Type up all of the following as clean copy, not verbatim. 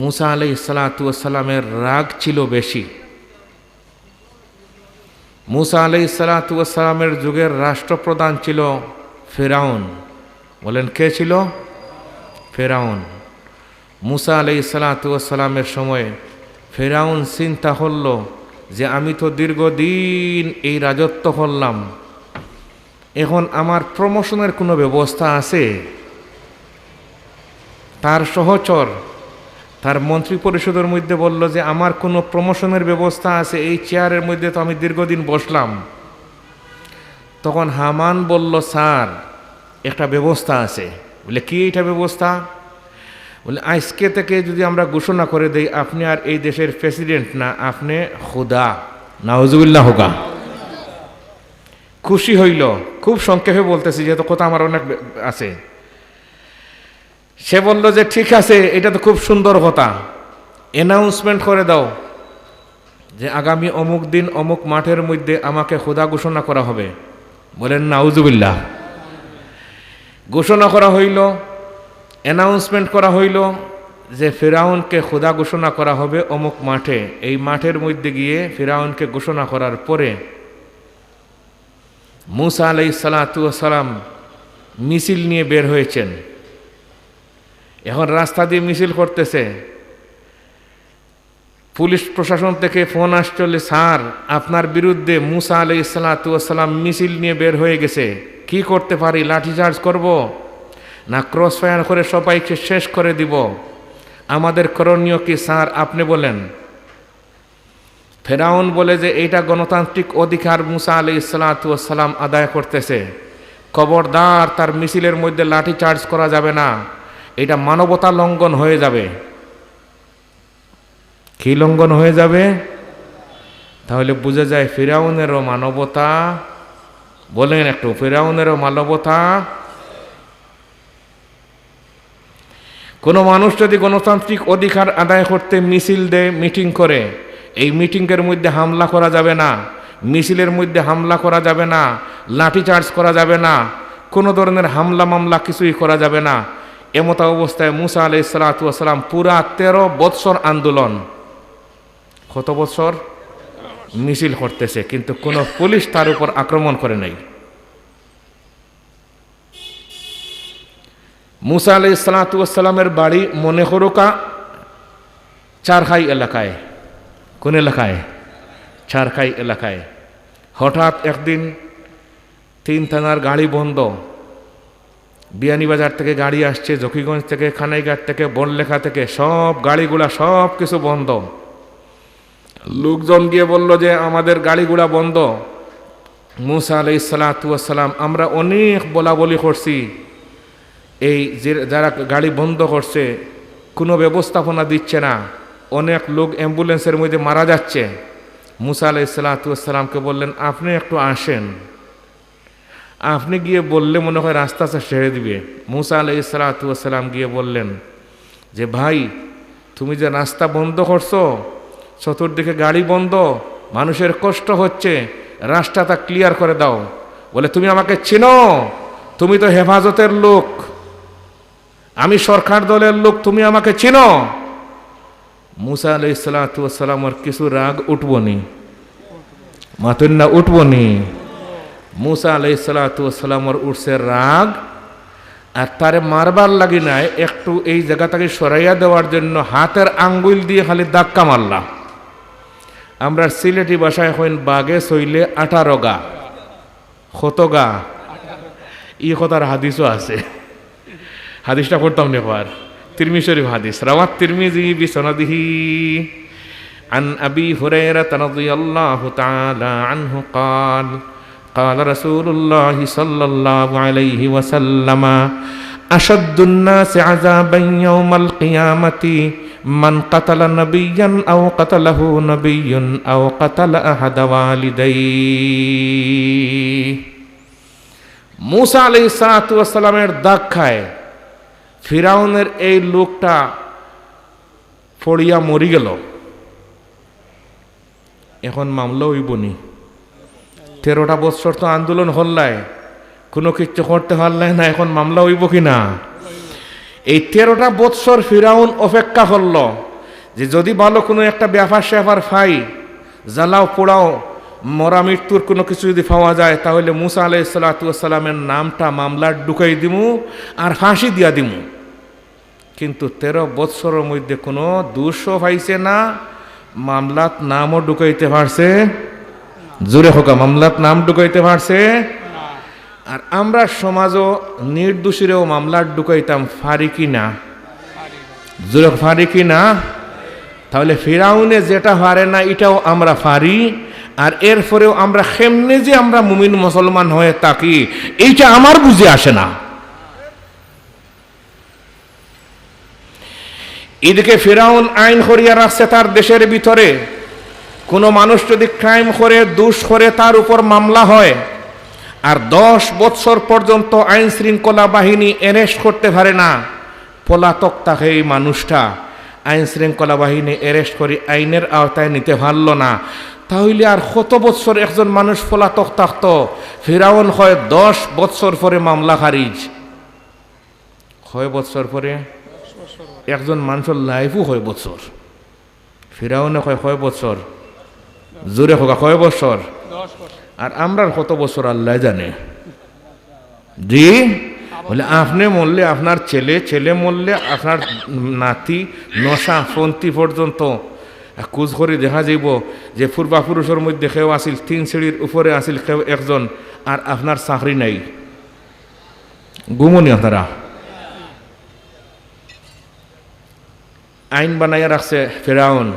মুসা আলাইহিস সালাতু ওয়াস সালামের রাগ ছিল বেশি। মুসা আলাইহিস সালাতু ওয়াস সালামের যুগের রাষ্ট্রপ্রধান ছিল ফিরআউন। বলেন কে ছিল? ফিরআউন। মুসা আলাইহিস সালাতু ওয়াস সালামের সময় ফিরআউন চিন্তা করল যে আমি তো দীর্ঘদিন এই রাজত্ব করলাম, এখন আমার প্রমোশনের কোনো ব্যবস্থা আছে? তার সহচর তার মন্ত্রী পরিষদের মধ্যে বলল যে আমার কোনো প্রমোশনের ব্যবস্থা আছে? এই চেয়ারের মধ্যে তো আমি দীর্ঘদিন বসলাম। তখন হামান বলল, স্যার একটা ব্যবস্থা আছে। বলে কি এটা ব্যবস্থা? বলে আজকে থেকে যদি আমরা ঘোষণা করে দেই আপনি আর এই দেশের প্রেসিডেন্ট না, আপনি খুদা। নাউজুবিল্লাহ হোগা। খুশি হইল। খুব সংক্ষেপে বলতেছি যেহেতু কথা আমার অনেক আছে। সে বলল যে ঠিক আছে, এটা তো খুব সুন্দর কথা, অ্যানাউন্সমেন্ট করে দাও যে আগামী অমুক দিন অমুক মাঠের মধ্যে আমাকে খোদা ঘোষণা করা হবে। বলেন নাউজুবিল্লাহ। ঘোষণা করা হইল, অ্যানাউন্সমেন্ট করা হইল যে ফিরআউনকে খোদা ঘোষণা করা হবে অমুক মাঠে। এই মাঠের মধ্যে গিয়ে ফিরআউনকে ঘোষণা করার পরে মুসা আলাইহিস সালাতু ওয়াস সালাম মিছিল নিয়ে বের হয়েছেন। এখন রাস্তা দিয়ে মিছিল করতেছে। পুলিশ প্রশাসন থেকে ফোন আসলে, স্যার আপনার বিরুদ্ধে মুসা আলাইহিস সালাতু ওয়াস সালাম মিছিল নিয়ে বের হয়ে গেছে, কি করতে পারি? লাঠিচার্জ করব না ক্রস ফায়ার করে সবাইকে শেষ করে দিব? আমাদের করণীয় কি স্যার আপনি বলেন? ফিরআউন বলে যে এইটা গণতান্ত্রিক অধিকার মুসা আলাইহিস সালাতু ওয়াস সালাম আদায় করতেছে, খবরদার তার মিছিলের মধ্যে লাঠিচার্জ করা যাবে না, এটা মানবতা লঙ্ঘন হয়ে যাবে। কি লঙ্ঘন হয়ে যাবে? তাহলে বুঝে যায় ফিরআউনেরও মানবতা। বলেন একটু, ফিরআউনেরও মানবতা। কোনো মানুষ যদি গণতান্ত্রিক অধিকার আদায় করতে মিছিল দেয়, মিটিং করে, এই মিটিংয়ের মধ্যে হামলা করা যাবে না, মিছিলের মধ্যে হামলা করা যাবে না, লাঠিচার্জ করা যাবে না, কোনো ধরনের হামলা মামলা কিছুই করা যাবে না। এমত অবস্থায় মুসা আলাইহিস সালাতু ওয়াস সালাম পুরা 13 বৎসর আন্দোলন, কত বছর মিছিল করতেছে, কিন্তু কোনো পুলিশ তার উপর আক্রমণ করে নাই। মুসা আলাইহিস সালাতু ওয়াস সালামের বাড়ি মনে করুকা চারখাই এলাকায়। কোন এলাকায়? চারখাই এলাকায়। হঠাৎ একদিন 3 থানার গাড়ি বন্ধ। বিয়ানীবাজার থেকে গাড়ি আসছে, জকিগঞ্জ থেকে, খানাইঘাট থেকে, বনলেখা থেকে, সব গাড়িগুলা সব কিছু বন্ধ। লোকজন গিয়ে বলল যে আমাদের গাড়িগুলা বন্ধ। মুসা আলাইহিস সালাতু ওয়াস সালাম, আমরা অনেক বলাবলি করছি, এই যে যারা গাড়ি বন্ধ করছে কোনো ব্যবস্থাপনা দিচ্ছে না, অনেক লোক অ্যাম্বুলেন্সের মধ্যে মারা যাচ্ছে। মুসা আলাইহিস সালাতু ওয়াস সালামকে বললেন আপনি একটু আসেন, আপনি গিয়ে বললে মনে হয় রাস্তা ছেড়ে দিবে। মুসা আলাইহিস সালাতু ওয়াস সালাম গিয়ে বললেন যে ভাই তুমি যে রাস্তা বন্ধ করছো, চতুর্দিকে গাড়ি বন্ধ, মানুষের কষ্ট হচ্ছে, রাস্তাটা ক্লিয়ার করে দাও। বলে তুমি আমাকে চিনো? তুমি তো হেফাজতের লোক, আমি সরকার দলের লোক, তুমি আমাকে চিনো? মুসা আলাইহিস সালাতু ওয়াস সালামের কিছু রাগ উঠবনি, মাতুন না উঠবনি। মুসা আলাইহিস সালাতু ওয়াস সালামের উঠছে রাগ, আর তারে মারবার লাগি নাই, একটু এই জায়গাটাকে সরাইয়া দেওয়ার জন্য হাতের আঙ্গুল দিয়ে খালি ধাক্কা মারলাম। আমরা সিলেটি ভাষায় হইন বাগে সইলে 18 গা, কত গা? ই কথার হাদিসও আছে, হাদিসটা করতাম নেবার। তিরমিজি শরীফ হাদিস, রাওয়াত তিরমিজি বিসনাদিহি আন আবি হুরায়রা রাদিয়াল্লাহু তাআলা আনহু قال قال رسول الله صلى الله عليه وسلم أشد الناس عذابا يوم القيامة من قتل نبيا أو قتله نبي أو قتل أحد والديه। মুসা আলাইহিস সালাতু ওয়াস সালামের দাগ খায় ফিরআউনের এই লোকটা পড়িয়া মরি গেল। এখন মামলা হইবনি। 13টা বছর তো আন্দোলন হল্লায়, কোনো কিচ্ছু করতে পারলাই না, এখন মামলা হইব কি না? এই 13টা বৎসর ফিরাউন অপেক্ষা করল যে যদি ভালো কোনো একটা ব্যাপার স্যাপার পাই, জ্বালাও পোড়াও মরা মৃত্যুর কোনো কিছু যদি পাওয়া যায়, তাহলে মুসা আলাইহিস সালাতু ওয়াস সালামের নামটা মামলার ঢুকাই দিমু আর ফাঁসি দিয়া দিমু। কিন্তু 13 বৎসরের মধ্যে কোনো দোষও পাইছে না, মামলাত নামও ঢুকাইতে পারছে, জোরে হোকা মামলাত নাম ঢুকাইতে পারছে। আর আমরা সমাজও নির্দোষীরেও মামলার ঢুকাইতাম, ফারি কি না? জোরে ফারি কি না? তাহলে ফিরাউনে যেটা পারে না এটাও আমরা পারি। আর এরপরেও আমরা কেমনে যে আমরা মুমিন মুসলমান হয়ে থাকি এইটা আমার বুঝে আসে না। এদিকে ফিরাউন আইন করিয়া রাখছে তার দেশের ভিতরে, কোনো মানুষ যদি ক্রাইম করে দোষ করে তার উপর মামলা হয়, আর 10 বৎসর পর্যন্ত আইন শৃঙ্খলা বাহিনী অ্যারেস্ট করতে পারে না, পলাতক থাকে এই মানুষটা। আইন শৃঙ্খলা বাহিনী অ্যারেস্ট করে আইনের আওতায় নিতে পারল না, তাহলে আর কত বৎসর একজন মানুষ পলাতক থাকত? ফিরাউন হয় 10 বৎসর পরে মামলা খারিজ। কয় বৎসর পরে? একজন মানুষের লাইফও কয় বৎসর, ফিরাউনে কয় বৎসর? জোরে হোক কয় বৎসর? আর আমরা কত বছর আল্লাহ জানে। জি বলে আপনি মরলে আপনার ছেলে, ছেলে মরলে আপনার নাতি, নশা ফন্তি পর্যন্ত খোঁজ করে দেখা যাইব যে পূর্বাপুরুষের মধ্যে কেউ আসিল 3 সিঁড়ির উপরে আসিল কেউ একজন, আর আপনার চাকরি নাই। গুমনি আপনারা আইন বানাইয়া রাখছে ফিরাউন।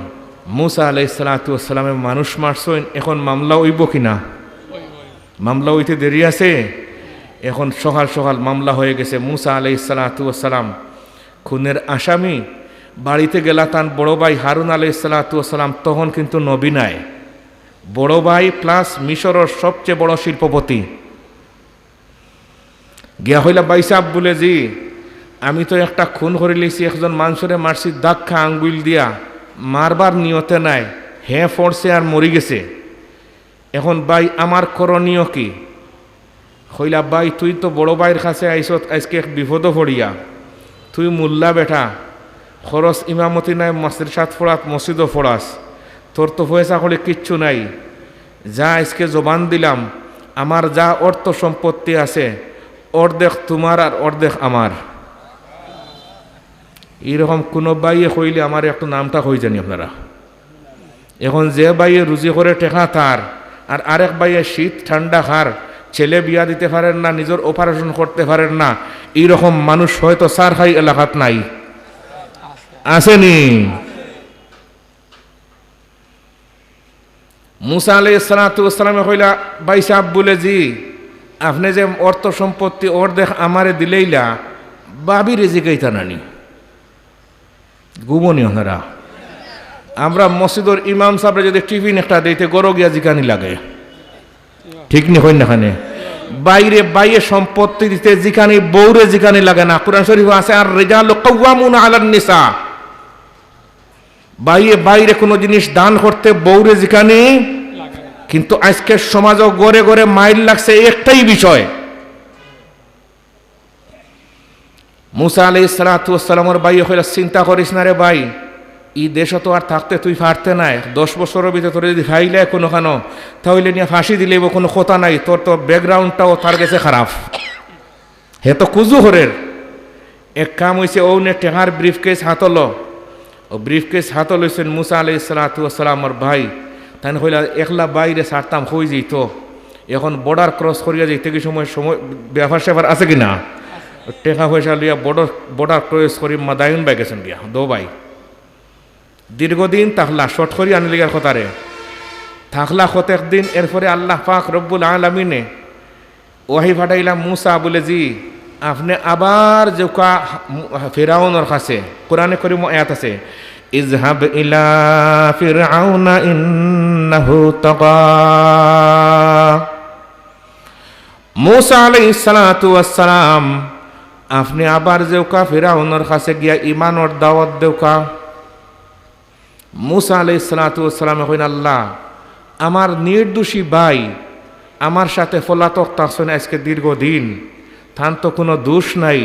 মুসা আলাইহিস সালাতু ওয়াস সালামের মানুষ মারছেন, এখন মামলা হইব কিনা? মামলা হইতে দেরি আছে। এখন সকাল সকাল মামলা হয়ে গেছে। মুসা আলাইহিস সালাতু ওয়াস সালাম খুনের আসামি। বাড়িতে গেলা তান বড় ভাই হারুন আলাইহিস সালাতু ওয়াস সালাম, তখন কিন্তু নবী নাই, বড় ভাই প্লাস মিশরের সবচেয়ে বড় শিল্পপতি। গিয়া হইলা ভাই সাহেব বলে, জি আমি তো একটা খুন করে লিছি, একজন মানুষরে মারছি দাক্ষা আঙ্গুল দিয়া, মারবার নিয়তে নাই, হ্যাঁ পড়ছে আর মরি গেছে। এখন ভাই আমার করণীয় কি? হইলা ভাই তুই তো বড় ভাইয়ের কাছে আইসত আজকে এক বিপদ পড়িয়া, তুই মোল্লা বেটা, খরচ ইমামতি নাই, মাদ্রাসাত ফোড়াত মসজিদও ফোড়াস, তোর তো পয়সা করে কিচ্ছু নাই, যা আজকে জবান দিলাম আমার যা অর্থ সম্পত্তি আছে অর্ধেক তোমার আর অর্ধেক আমার। এইরকম কোনো বাইয়ে কইলে আমার একটু নামটা হয়ে জানি আপনারা। এখন যে বাইয়ে রুজি করে টেকা তার, আর আরেক বাইয়ে শীত ঠান্ডা খার, ছেলে বিয়া দিতে পারেন না, নিজের অপারেশন করতে পারেন না, এইরকম মানুষ হয়তো সারখাই এলাকাত নাই, আসেনি? মুসা আলাইহিস সালাতু ওয়াস সালামে কইলা ভাই সাহেব বলে, জি আপনি যে অর্থ সম্পত্তি অর্ধেক আমারে দিলেইলা, বাবি রেজিকাইতা নানি। গুমনি ওনারা আমরা মসজিদের ইমাম সাহেবরা যদি টিফিন একটা দিতে গরো গিয়া জিকানি লাগে, ঠিক নি হই না? খানে বাইরে বাইরে সম্পত্তি দিতে জিকানি বউরে জিকানি লাগে না। কুরআন শরীফ আছে আর রিজালু কাওয়ামুনা আলান নিসা, বাইরে বাইরে কোনো জিনিস দান করতে বউরে জিকানি। কিন্তু আজকের সমাজও গড়ে গড়ে মাইল লাগছে একটাই বিষয়। মুসা আলাইহিস সালাতু ওয়াস সালামের ভাই কইলা, চিন্তা করিস না রে ভাই, এই দেশ তো আর থাকতে তুই পারতে নাই, 10 বছরের ভিতরে তোর যদি ফাইলে কোনোখানো, তাহলে নিয়ে ফাঁসি দিলেই কোনো কথা নাই, তোর তো ব্যাকগ্রাউন্ডটাও তার কাছে খারাপ, হে তো কুজু হরের। এক কাম হয়েছে, ও নে টেহার ব্রিফকেস হাতল, ও ব্রিফকেস হাত লইছেন মুসা আলাইহিস সালাতু ওয়াস সালামের ভাই। তাই কইলা একলা বাইরে ছাড়তাম হয়ে যেত, এখন বর্ডার ক্রস করিয়া যেতে কি সময় সময় ব্যাপার স্যাপার আছে কিনা, টেকা পয়সা লিয়া বর্ডার ক্রস করি মাদায়ুন বাই গেছেন গিয়া দো ভাই। দীর্ঘদিন তাহলা শর্ট করি আনি লিগার কথারে থাকলা কতেক দিন। এরপরে আল্লাহ পাক রব্বুল আলামিনে ওয়াহি ফাটাইলাম মুসা বলে, জি আপনি আবার জোকা ফিরাউনের কাছে, কোরআনে করিম আয়াত আছে, ইযহাব ইলা ফিরআউনা ইন্নাহু তাগা। মুসা আলাইহিস সালাতু ওয়াস সালাম আপনি আবার জোকা ফিরাউনের কাছে গিয়া ঈমানের দাওয়াত দেওকা। মুসা আলাইহিস সালাতু ওয়াস সালাম কইন, আল্লাহ আমার নির্দোষী ভাই আমার সাথে পলাতক থাকছেন আজকে দীর্ঘদিন, তার তো কোনো দোষ নাই,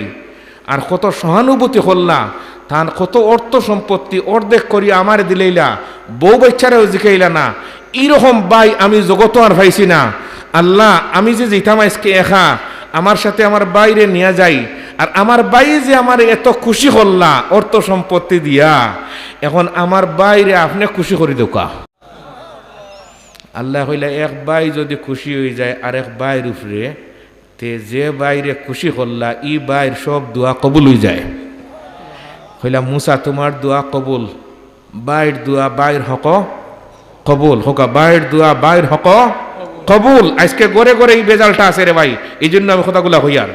আর কত সহানুভূতি করলা, তার কত অর্থ সম্পত্তি অর্ধেক করি আমার দিলেইলা, বউ বাচ্চারাও জিকাইলা না। এইরকম বাই আমি জগত আর ভাইছি না। আল্লাহ, আমি যে যেতাম আজকে একা, আমার সাথে আমার বাইরে নিয়ে যাই, আর আমার বাই যে আমার এত খুশি করলা অর্থ সম্পত্তি দিয়া, এখন আমার বাইরে আপনি খুশি করে দোকা। আল্লাহ কইলা, এক বাই যদি খুশি হয়ে যায় আর এক বাইর উপরে, তে যে বাইরে খুশি করলা ই বাইর সব দোয়া কবুল হয়ে যায়। কইলা, মুসা তোমার দোয়া কবুল, বাইর দোয়া বাইর হক কবুল, হোকা বাইর দোয়া বাইর হক কবুল। আজকে গড়ে গড়ে এই বেজালটা আছে রে ভাই, এই জন্য আমি কথাগুলা হইয়ার।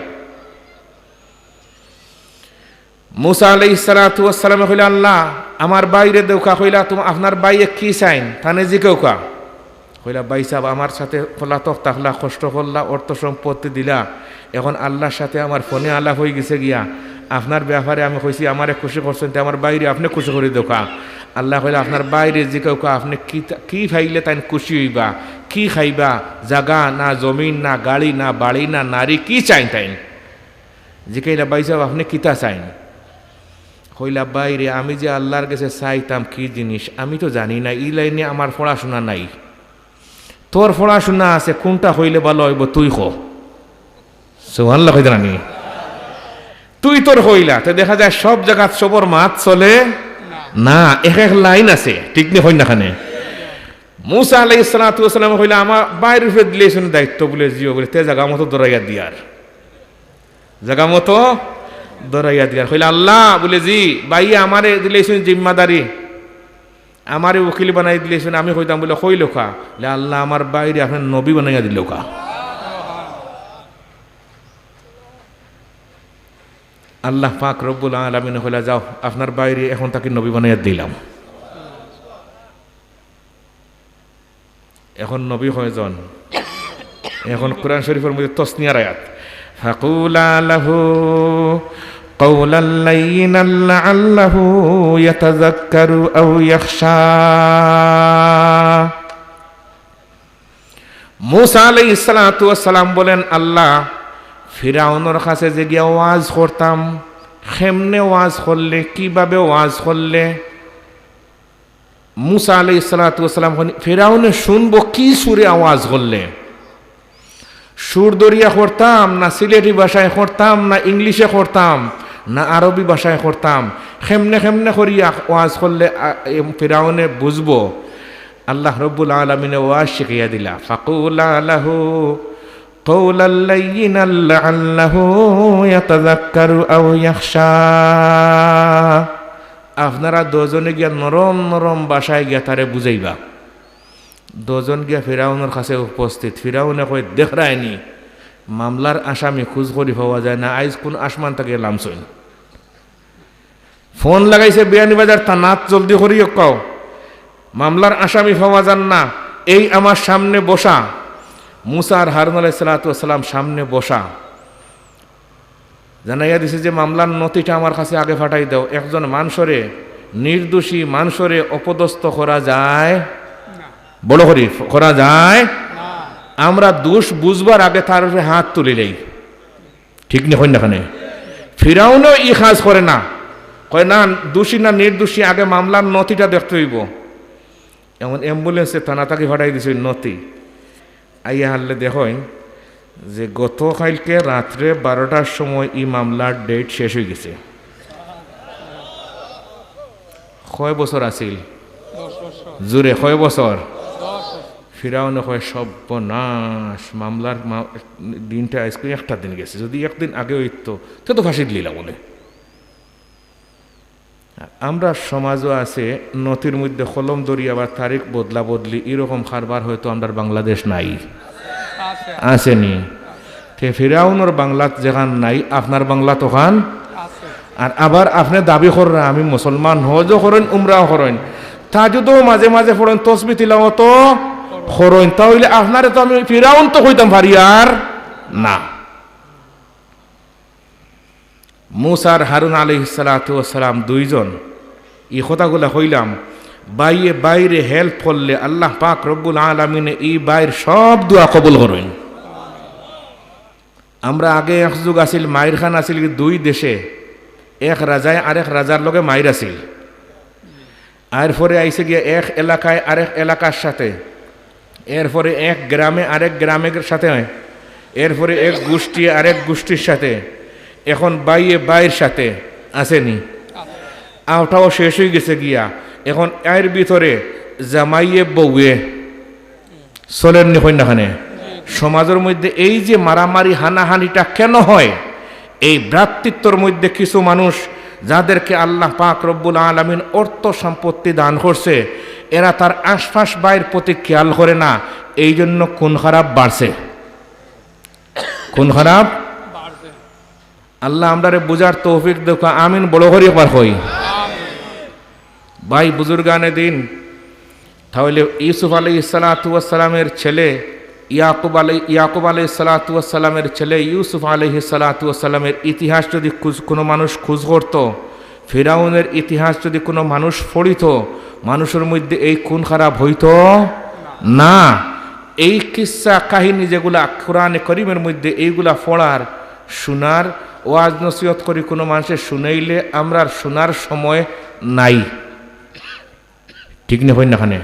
মুসা আলাইহিস সালাতু ওয়াস সালাম কইলা, আল্লাহ আমার বাইরে দেউকা। কইলা, তুমি আপনার বাইয়ে কি চাইন থানে জিকেউকা। কইলা, ভাই সাহেব আমার সাথে খোলা তখ তাকলা, কষ্ট করলা, অর্থ সম্পত্তি দিলা, এখন আল্লাহর সাথে আমার ফোনে আলাপ হয়ে গেছে গিয়া, আপনার ব্যাপারে আমি কইছি আমারে খুশি করছেন, আমার বাইরে আপনি খুশি করে দোকা। আল্লাহ কইলা, আপনার বাইরে জিকেউকা আপনি কি খাইলে তাই খুশি হইবা, কি খাইবা, জাগা না জমিন না গাড়ি না বাড়ি না নারী, কি চাইন তাইন জিকাইলা। ভাই সাহেব আপনি কিতা চাইন। কইলা, বাইরে আমি যে আল্লাহর কাছে চাইতাম কি জিনিস আমি তো জানি না, এই লাইনে আমার পড়াশোনা নাই। তোর পড়াশোনা আছে, কোনটা হইলে ভালো হইব তুই হো। সুবহানাল্লাহ কইতেন আমি, তুই তোর হইলা। তো দেখা যায় সব জায়গা সবর মাত চলে না, এক এক লাইন আছে, ঠিক নেই হই না খানে। মুসা আলাইহিস সালাতু ওয়াস সালাম কইলা, আমার বাইরে উপরে দিলেছেন দায়িত্ব বলে জিও বলে, তে জায়গা মতো দরাইয়া দিয়ার, জায়গা মতো দরাইয়া দিয়ার। কইলা, আল্লাহ বলে জি ভাই আমারে দিলেছেন জিম্মাদারি, আমারে উকিল বানাই দিলেছেন। আমি কইতাম বলে কইল খা, আল্লাহ আমার বাইরে আপনার নবী বানাইয়া দিল কা। আল্লাহ পাক রব্বুল আলামিন কইলা, যাও আপনার বাইরে এখন তাকে নবী বানাইয়া দিলাম। এখন নবী কয়জন? এখন কোরআন শরীফের মধ্যে তসনিয়ার আয়াত, ফাকুলা লাহু قولا لينا لعله يتذكر أو يخشى। মুসা আলাইহিস সালাতু ওয়াস সালাম বলেন, আল্লাহ ফিরাউনের কাছে যে গিয়া ওয়াজ করতাম, কেমনে ওয়াজ করলে, কিভাবে ওয়াজ করলে মুসা আলাইহিস সালাতু ওয়াস সালাম ফিরাউনে শুনবো কি সুরে আওয়াজ করলে, সুর দরিয়া করতাম না সিলেটি ভাষায় করতাম না ইংলিশে করতাম না আরবি ভাষায় করতাম, কেমনে কেমনে করিয়া ওয়াজ করলে ফিরাউনে বুঝবো। আল্লাহ রব্বুল আলামিনে ওয়াজ শিখাইয়া দিলা, ফাকুলা লাহু কওলাল লাইয়িনাল লাআল্লাহু ইয়াতাযাক্কারু আও ইয়াখশা। আপনারা দুজনে গিয়া নরম নরম ভাষায় গিয়া তারে বুঝাইবা। দুজন গিয়া ফিরাউনের কাছে উপস্থিত। ফিরাউনে কই, দেখরায়নি মামলার আসামি খোঁজ করি পাওয়া যায় না, আইজ কোন আসমান থেকে লামছইন। ফোন লাগাইছে বিয়ানীবাজার থানাত, জলদি করিও কও মামলার আসামি পাওয়া যান না, এই আমার সামনে বসা। মুসা আর হারুন আলাইহিস সালাতু ওয়াস সালাম সামনে বসা, জানাইয়া দিছে যে মামলার নথিটা আমার কাছে আগে ফাটাই দাও। একজন মানুষরে, নির্দোষী মানুষরে অপদস্থ করা যায়? বড় করি করা যায়? আমরা দোষ বুঝবার আগে তার হাত তুলে নেই, ঠিক নেই হই না। ফিরাউনও ই কাজ করে না, কয় না দোষী না নির্দোষী, আগে মামলার নথিটা দেখতে হইব। এমন অ্যাম্বুলেন্সে থানা তাকে ফাটাই দিছে নথি। আইয়া হারলে দেখেন যে গতকালকে রাত্রে 12টার সময় এই মামলার ডেট শেষ হয়ে গেছে। কয় বছর আছিল? জোরে কয় বছর? ফিরাউনে কয়, সর্বনাশ, মামলার দিনটা আজকে একটা দিন গেছে, যদি একদিন আগে হইতো তো ফাঁসি দিলা বলে। আমরা সমাজও আছে নথির মধ্যে কলম ধরি আবার তারিখ বদলা বদলি, এরকম কারবার হয়তো আমরা বাংলাদেশ নাই, আসেনি। ফিরাউনের বাংলাত যেখান নাই, আপনার বাংলা তখন। আর আবার আপনি দাবি করেন আমি মুসলমান, হজও করেন উমরাও করেন, তা যদি মাঝে মাঝে পড়েন তসবি তিলাওয়াত করেন, তাহলে আপনারে তো আমি ফিরাউন তো কইতাম পারি আর না। মুসা আর হারুন আলাইহিস সালাতু ওয়াস সালাম দুইজন এই কথাগুলা কইলাম, বাইরে বাইরে হেল্প করলে আল্লাহ পাক রব্বুল আলামিনে এই বাইর সব দোয়া কবুল করেন। আমরা আগে এক যুগ আসিল, মায়ের খান আসিল দুই দেশে, এক রাজায় আরেক রাজার লগে মাইর আছিল, এরপরে আইসে গিয়ে এক এলাকায় আরেক এলাকার সাথে, এরপরে এক গ্রামে আরেক গ্রামের সাথে, এরপরে এক গোষ্ঠী আরেক গোষ্ঠীর সাথে, এখন বাইয়ে বাইয়ের সাথে আসেনি, আওটাও শেষ হয়ে গেছে গিয়া। এখন এর ভিতরে জামাইয়ে বউয়ে চলেননি কন্যাখানে। সমাজের মধ্যে এই যে মারামারি হানাহানিটা কেন হয়? এই ভ্রাতৃত্বর মধ্যে কিছু মানুষ যাদেরকে আল্লাহ পাক রব্বুল আলামিন অর্থ সম্পত্তি দান করছে, এরা তার আশপাশ বাইরের প্রতি খেয়াল করে না, এই জন্য খুন খারাপ বাড়ছে। খুন খারাপ আল্লাহ আমরারে বুঝার তৌফিক দেখো, আমিন বড় করি পার হই। ভাই বুজুর্গানে দিন, তাহলে ইউসুফ আলাইহিস সালাতু ওয়াস সালামের ছেলে ইয়াকুব আলাইহিস সালাতু ওয়াস সালামের ছেলে ইউসুফ আলাইহিস সালাতু ওয়াস সালামের ইতিহাস যদি কোনো মানুষ খোঁজ করত, ফিরাউনের ইতিহাস যদি কোনো মানুষ পড়িত, মানুষের মধ্যে এই খুন খারাপ হইতো না। এই কিস্সা কাহিনী যেগুলা কোরআনে করিমের মধ্যে, এইগুলা পড়ার শোনার ওয়াজ নসিহত করি কোনো মানুষের শুনাইলে আমরা শোনার সময় নাই, ঠিক না হয় না?